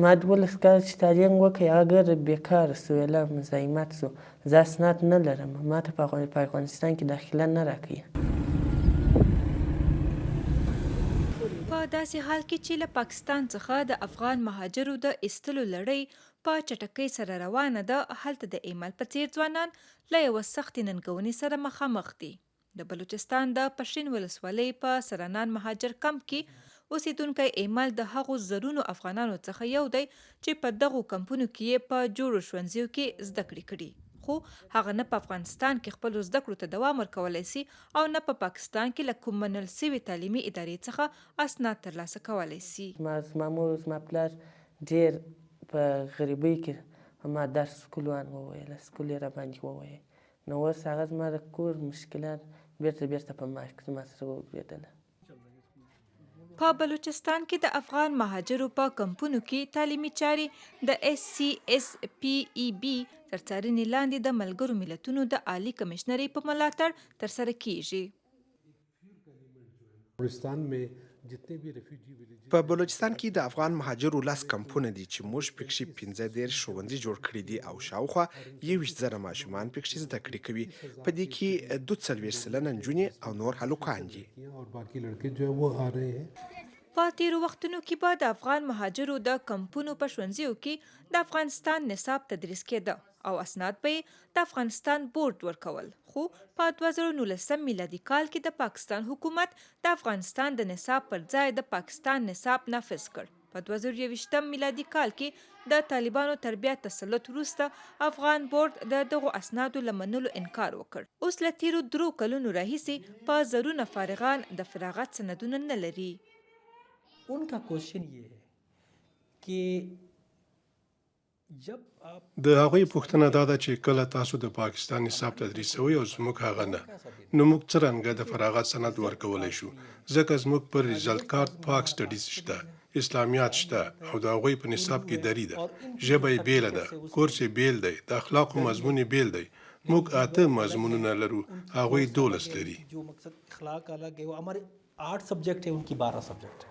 ما 12 کاله چې تعلیم وکړی هغه ګرد بېکاره سو اعلی مزاحمت سو. زه اسناد نه لرم، ما ته په افغانستان کې داخله نه راکوي. په داسې حال کې چې له پاکستان څخه د افغان مهاجرو د ایستلو لړۍ په چټکۍ سره روانه ده، هلته د ایمل په څیر ځوانان له یوه سختې ننګونې سره مخامخ دي. د بلوچستان د پښین ولسوالۍ په سرنان مهاجر کمپ کې اوسیدونکی ایمل د هغو زرونو افغانانو څخه یو دی چې په دغو کمپونو کې یې په جوړو ښوونځیو کې زده کړې کړي، خو هغه نه په افغانستان کې خپلو زده کړو ته دوام ورکولی سي او نه په پاکستان کې له کوم منل سوي تعلیمي ادارې څخه اسناد ترلاسه کولی سي. زما مور زما پلار ډېر په غریبۍ کې ما درس سکول وویله، سکول یې راباندې وویل، نو اوس هغه زما د کور مشکلات بیرته په ما سره وګرځېدله. په بلوچستان کې د افغان مهاجرو په کمپونو کې تعلیمي چارې د SCSPEB تر څارنې لاندې د ملګرو ملتونو د عالی کمشنرۍ په ملاتړ ترسره کیږي. په بلوچستان کې د افغان مهاجرو 10 کمپونه دي چې موږ پکښې 15 ښوونځي جوړ کړي دي او شاوخوا 21,000 ماشومان پکښې زده کړې کوي. په دې کې 42 سلنه نجونې او نور هلکان دي. په تیرو وختونو کې به د افغان مهاجرو د کمپونو په ښوونځیو کې د افغانستان نصاب تدریس کېده او اسناد به د افغانستان بورډ ورکول، خو په 2019 میلادي کال کې د پاکستان حکومت د افغانستان د نصاب پر ځای د پاکستان نصاب نافذ کړ. په 2021 میلادي کال کې د طالبانو تر بیا تسلط وروسته افغان بورډ د دغو اسنادو له منلو انکار وکړ. اوس له تیرو 3 کلونو راهیسې په زرونه فارغان د فراغت سندونه نه لري. उनका क्वेश्चन ये है कि د هغوی پوښتنه دا ده چې کله تاسو د پاکستان نصاب تدریسوي او زموږ هغه نه، نو موږ څرنګه د فراغت سند ورکولی شو؟ ځکه زموږ پر ریزلټ کارت پاک سټډیز شته، اسلامیات شته او د هغوی په نصاب کې دري ده، ژبه یې بیله ده، کورس یې بیل دی، د اخلاقو مضمون یې بیل دی. موږ 8 مضمونونه لرو، هغوی 12 لري. जो मकसद अखलाक अलग है, वो हमारे 8 सब्जेक्ट है, उनकी 12 सब्जेक्ट है.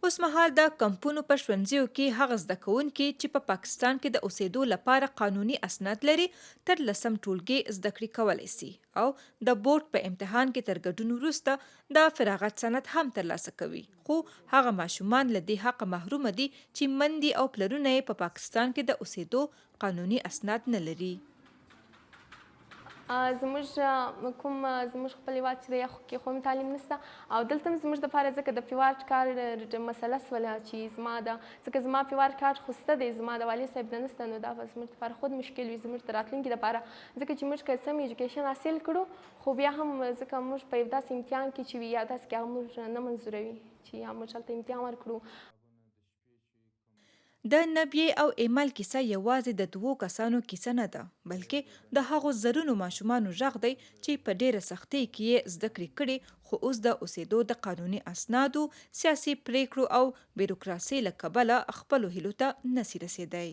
اوس مهال د کمپونو په ښوونځیو کې هغه زده کوونکي چې په پاکستان کې د اوسېدو لپاره قانوني اسناد لري تر 10م ټولګي زده کړې کولی سي او د بورډ په امتحان کې تر ګډون وروسته د فراغت سند هم ترلاسه کوي، خو هغه ماشومان له دې حقه محروم دي چې مندي او پلرونه یې په پاکستان کې د اوسېدو قانوني اسناد نه لري. زموږ خپل هېواد چې دی هغو کې خو هم تعلیم نشته او دلته هم زموږ دپاره ځکه د پیوارډ کارډ مسله سوله چې زما ده، ځکه زما پیوارډ کارډ خو شته دی، زما د والي صاحب د نشته، نو دا به زموږ دپاره خود مشکل وي زموږ د راتلونکي دپاره، ځکه چې موږ که څه هم ایجوکیشن حاصل کړو خو بیا هم ځکه موږ په یو داسې امتحان کې چې وي یا داسې کې هغه موږ نه منظوروي چې یا موږ هلته امتحان ورکړو. د نبیې او ایمل کیسه یوازې د 2 کسانو کیسه نه ده، بلکې د هغو زرونو ماشومانو غږ دی چې په ډیره سختۍ کې یې زده کړې کړي، خو اوس د اوسېدو د قانوني اسنادو، سیاسي پریکړو او بیروکراسۍ له کبله خپلو هیلو ته نسي رسېدی.